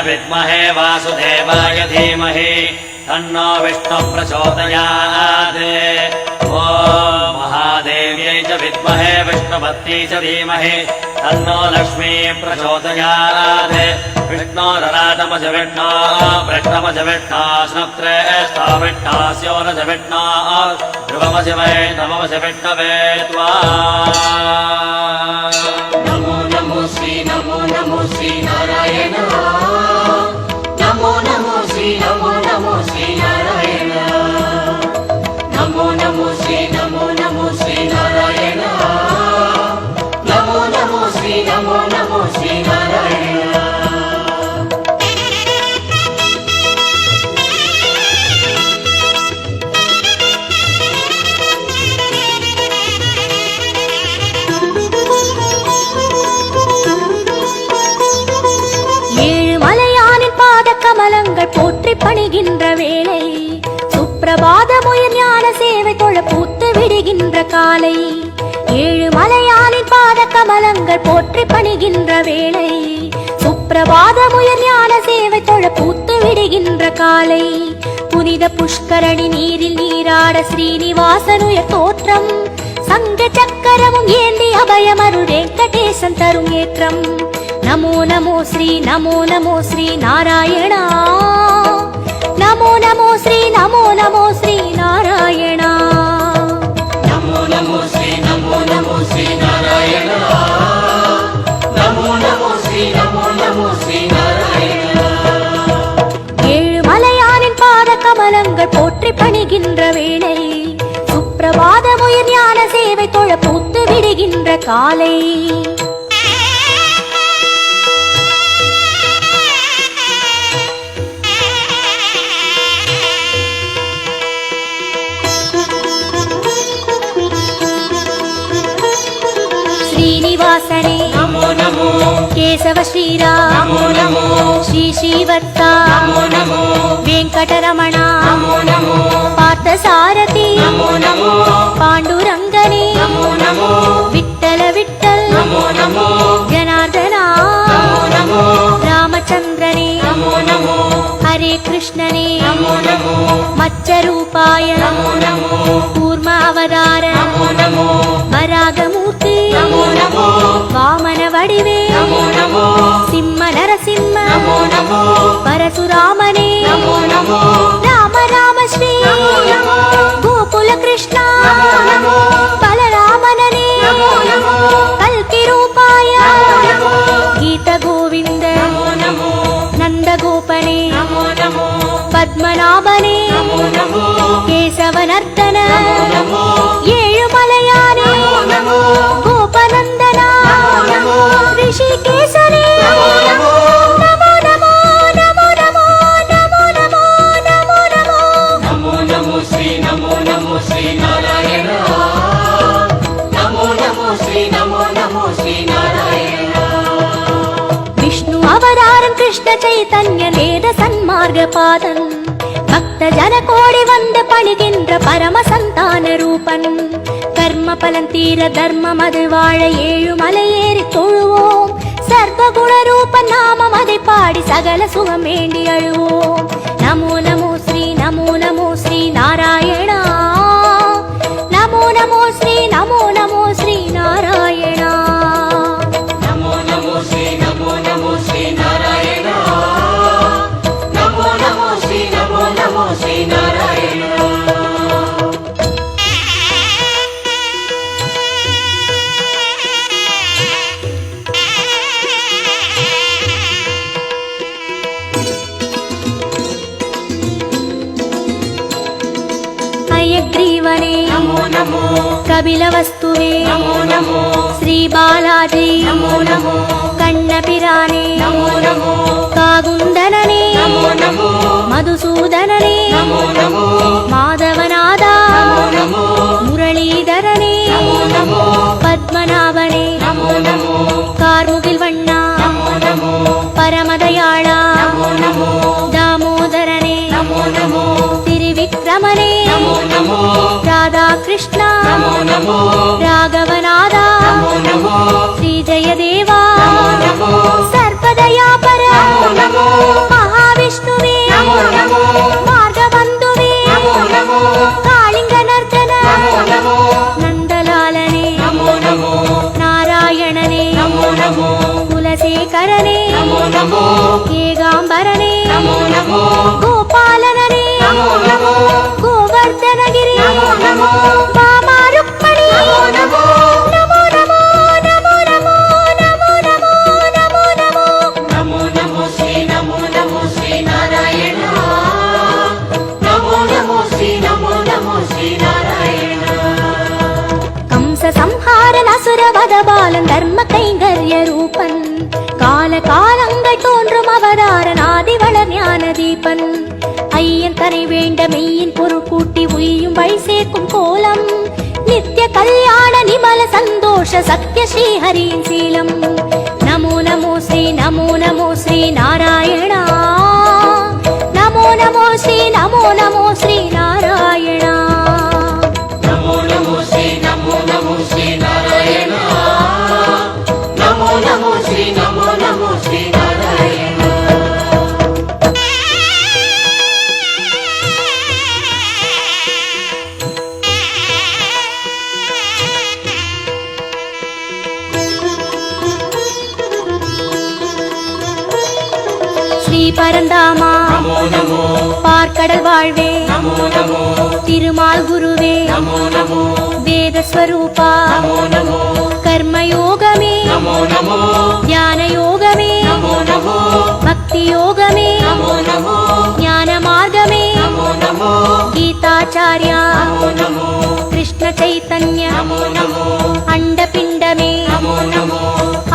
विद्महे वासुदेवाय धीमहि तन्नो विष्णुः प्रचोदयात्। ॐ महादेव्यै च विद्महे विष्णुपत्न्यै च धीमहि तन्नो लक्ष्मी प्रचोदयात्। विष्णोरराटमज विष्णो वृष्णमज विष्णो स्नुत्रेष्ठो विष्णास्योरज विष्णो ध्रुवमज वै नममज विष्णवे त्वा। नमो नमो श्री नारायण। नमो नमो श्री नारायण। नमो नमो श्री नारायण। नमो नमो श्री नारायण। கமலங்கள் போற்றி பணிகின்ற வேளை சுப்பிரபாதமுயர் ஞான சேவை தொழ பூத்து விடுகின்ற காலை ஏழு மலையானின் பாத கமலங்கள் போற்றி பணிகின்ற வேளை சுப்பிரபாதமுயர் ஞான சேவை தொழ பூத்து விடுகின்ற காலை புனித புஷ்கரணி நீரில் நீராட ஸ்ரீனிவாசனுயர் தோற்றம் சங்க சக்கரமும் ஏந்தி அபயமருள் வெங்கடேசன் தரும் ஏற்றம் नमो नमो श्री नारायण। नमो नमो श्री नारायण। नमो नमो श्री नारायण। नमो नमो श्री नारायण। ஏழு மலையானின் பாத கமலங்கள் போற்றி பணிகின்ற வேளை சுப்பிரபாதமுயர் ஞான சேவை தொழ பூத்து விடுகின்ற காலை श्रीनिवासने नमो नमो। केशव श्रीराम नमो नमो। श्री श्रीवत्सा नमो नमो। वेंकटरमण नमो नमो। पार्थसारथि नमो नमो। पांडुरंगने नमो नमो। विठ्ठल विठ्ठल नमो नमो। जनार्दना नमो नमो। रामचंद्रने नमो नमो। हरे कृष्णने नमो नमो। मत्स्यरूपाय नमो नमो। कूर्म अवतार नमो नमो। वरागमूर्ति नमो नमो। वामन वडिवे नमो नमो। सिंह नरसिंह नमो नमो। परशुरामने नमो नमो। राम राम श्री नमो नमो। गोकुल कृष्ण नमो नमो। बलरामनने नमो नमो। कल्कि रूपाय नमो नमो। गीत गोविंद नमो नमो। नंद गोपने नमो नमो। पद्मनाभने नमो नमो। केशवनर्दन नमो नमो। ಏಳುಮಲಯಾನೆ ನಮೋ ಗೋಪನಂದನ ನಮೋ ಋಷಿಕೇಶನೇ ನಮೋ ನಮೋ ನಮೋ ನಮೋ ನಮೋ ನಮೋ ನಮೋ ನಮೋ ನಮೋ ನಮೋ ನಮೋ ಶ್ರೀ ನಾರಾಯಣ ನಮೋ ಶ್ರೀ ನಾರಾಯಣ ವಿಷ್ಣು ಅವತಾರಂ ಕೃಷ್ಣ ಚೈತನ್ಯ ವೇದ ಸನ್ಮಾರ್ಗ ಪಾದನ್ பக்த ஜன கோடி வந்து பணிகின்ற பரம சந்தான ரூபன் கர்ம பலன் தீர தர்மம் அது வாழ ஏழு மலையேறி தொழுவோம் சர்வகுண ரூபன் நாமம் அதை பாடி சகல சுகம் வேண்டி அழுவோம் நமோ நமோ ஸ்ரீ நாராயணா நமோ நமோ ஸ்ரீ நாராயணா நமோ நமோ ஸ்ரீ நாராயணா நமோ நமோ ஸ்ரீ நாராயணா हयग्रीवने नमो नमो कपिलवस्तुवे नमो नमो श्री बालाजी नमो नमो कण्णपिराने नमो नमो कागुन्दनने नमो नमो मधुसूदनने नमो नमो माधवनादा नमो नमो मुरलीधरने नमो नमो पद्मनाभने नमो नमो कार्मुगिल्वण्णा नमो नमो परमदयाळा नमो नमो दामोदरने नमो नमो त्रिविक्रमने नमो नमो राधाकृष्ण नमो नमो राघवनादा नमो नमो श्री जयदेवा नमो नमो सर्वदयापर नमो नमो சோமசேகரனே நமோ நமோ ஏகாம்பரனே நமோ நமோ கோபாலனே நமோ நமோ கோவர்தனகிரி நமோ நமோ பாமா ருக்மணி நமோ நமோ நமோ நமோ நமோ நமோ நமோ நமோ நமோ நமோ நமோ நமோ ஸ்ரீ நாராயண நமோ நமோ ஸ்ரீ நாராயண கம்ச சம்ஹாரன் அசுரவத பாலன் தர்ம கைங்கர்ய ரூபன் கால காலங்கள் தோன்றும் அவதாரன் ஆதிவளர் ஞான தீபன் ஐயன் தனை வேண்ட மெய்யின் பொருள் கூட்டி உய்யும் வழி சேர்க்கும் கோலம் நித்திய கல்யாண நிமல சந்தோஷ சத்ய ஸ்ரீஹரியின் சீலம் நமோ நமோ ஸ்ரீ நாராயணா நமோ நமோ ஸ்ரீ நாராயணா நமோ நமோ ஸ்ரீ நாராயண நமோ நமோ ஸ்ரீ நாராயண ஸ்ரீ பரந்தாமா நமோ நமோ பார்க்கடல் வாழ்வே நமோ நமோ திருமால் குருவே நமோ நமோ வேதஸ்வரூபா நமோ நமோ கர்மயோகமே நமோ நமோ ஞான யோகமே நமோ நமோ பக்தி யோகமே நமோ நமோ ஞான மார்க்கமே நமோ நமோ கீதாச்சார்யா நமோ நமோ கிருஷ்ண சைத்தன்ய நமோ நமோ அண்டபிண்டமே நமோ நமோ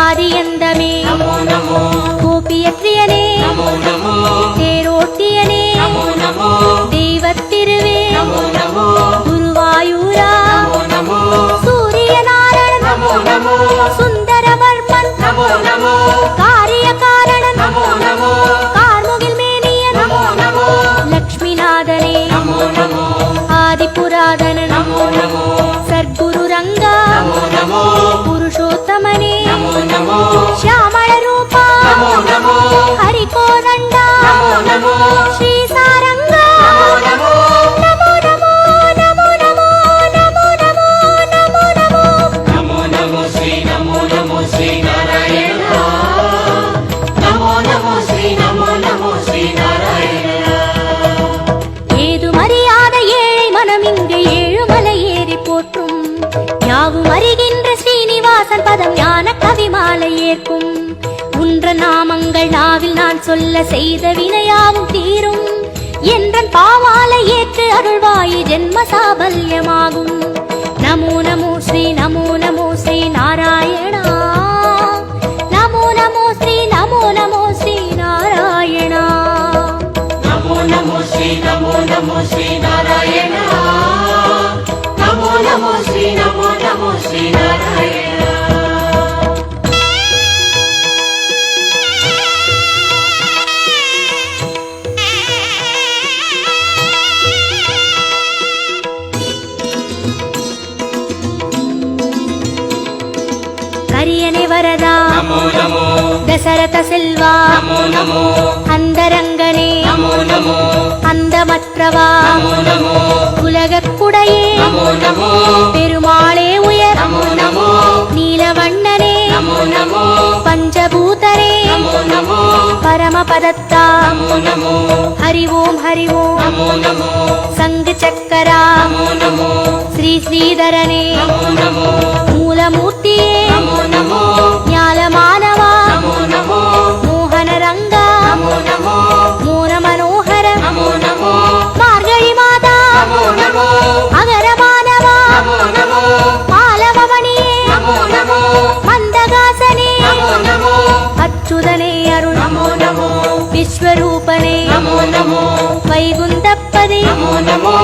ஆதியந்தமே நமோ நமோ கோபியத்ரியனே நமோ நமோ தேரோட்டியனே நமோ நமோ தெய்வத்திருவே நமோ நமோ குருவாயூரா நமோ நமோ சூரியநாராயணன் நமோ நமோ சுந்தரவர்மன் நமோ நமோ காரிய காரணன் நமோ நமோ கார்முகில் மேனியன் நமோ நமோ லக்ஷ்மிநாதனே நமோ நமோ ஆதிபுராதனன் நமோ நமோ சர்க்குரு ரங்கா நமோ நமோ புருஷோத்தமனே நமோ நமோ ಶ್ಯಾಮಳ ರೂಪ நமோ நமோ ಹರಿಕೋದಂಡ நமோ நமோ ಶ್ರೀ ಸಾರಂಗ நமோ ನಮೋ ನಮೋ ನಮೋ ನಮೋ ನಮೋ ನಮೋ ನಮೋ ನಮೋ நமோ நமோ ஸ்ரீ நாராயண நமோ நமோ ஸ்ரீ நாராயண ஏது மறியாத ஏழை மனம் இங்கு ஏழுமலை ஏறி போற்றும் யாவும் அறிகின்ற ஸ்ரீனிவாசன் பதம் ஞான கவிமாலை ஏற்கும் உன்ற நாமங்கள் நாவில் நான் சொல்ல செய்த வினையாவும் தீரும் என்றன் பாவாலை ஏற்று அருள்வாயி ஜென்ம சாபல்யமாகும் நமோ நமோ ஸ்ரீ நாராயணா நமோ நமோ ஸ்ரீ நாராயணா நமோ நமோ ஸ்ரீ நாராயண நமோ நமோ ஸ்ரீ நாராயண கரியனை வரதா நமோ நமோ தசரத செல்வா நமோ நமோ அந்தரங்கனே நமோ நமோ அந்தமற்றவா நமோ நமோ உலகக்குடையே நமோ நமோ பெருமாளே உயர் நமோ நமோ நீலவண்ணனே நமோ நமோ பஞ்சபூதரே நமோ நமோ பரமபதத்தா நமோ நமோ ஹரி ஓம் நமோ நமோ சங்கு சக்கரா நமோ நமோ ஸ்ரீ ஸ்ரீதரனே நமோ நமோ மூலமூர்த்தியே நமோ நமோ ஞாலமானவா நமோ நமோ மோகன ரங்கா நமோ நமோ மோன மனோகர நமோ நமோ மார்கழி மாதா நமோ நமோ அகரமானவா நமோ நமோ மாலவமணியே நமோ நமோ மந்தகாசனே நமோ நமோ அச்சுதனே அருள் நமோ நமோ விஸ்வரூபனே நமோ நமோ வைகுந்தப்பதே நமோ நமோ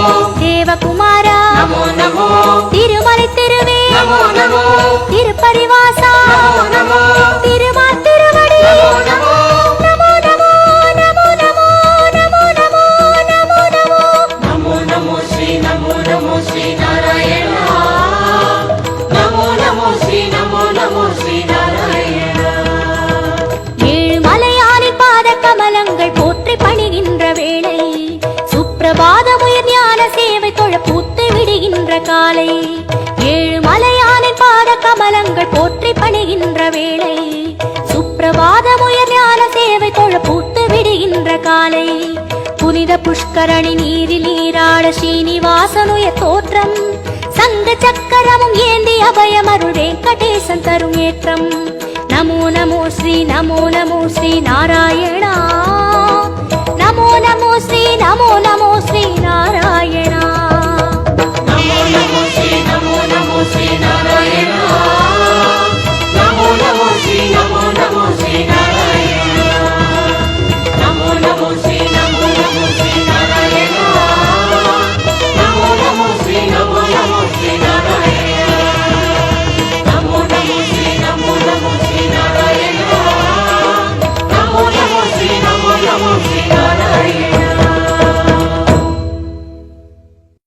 தேவகுமாரா நமோ நமோ திருமலை திருவே நமோ நமோ திருப்பரிவாசா நமோ நமோ திருமால் திருவடி நமோ நமோ நமோ நமோ நமோ நமோ நமோ நமோ நமோ நமோ நமோ ஸ்ரீ நாராயண நமோ நமோ ஸ்ரீ நாராயண ஏழு மலையானின் பாத கமலங்கள் போற்றி பணிகின்ற வேளை சுப்பிரபாதமுயர் ஞான சேவை தொழ பூத்து விடுகின்ற காலை ஏழு மலையானின் பாத கமலங்கள் போற்றி பணிகின்ற வேளை சுப்பிரபாத புஷ்கரணி நீரில் நீராட ஸ்ரீனிவாசனுய தோற்றம் சங்க சக்கரமும் ஏந்தி அபயமருள் வெங்கடேசன் தரும் ஏற்றம் நமோ நமோ ஸ்ரீ நமோ நமோ ஸ்ரீ நாராயணா நமோ நமோ ஸ்ரீ நமோ நமோ ஸ்ரீ நாராயணா நமோ நமோ ஸ்ரீ நமோ நமோ ஸ்ரீ நாராயணா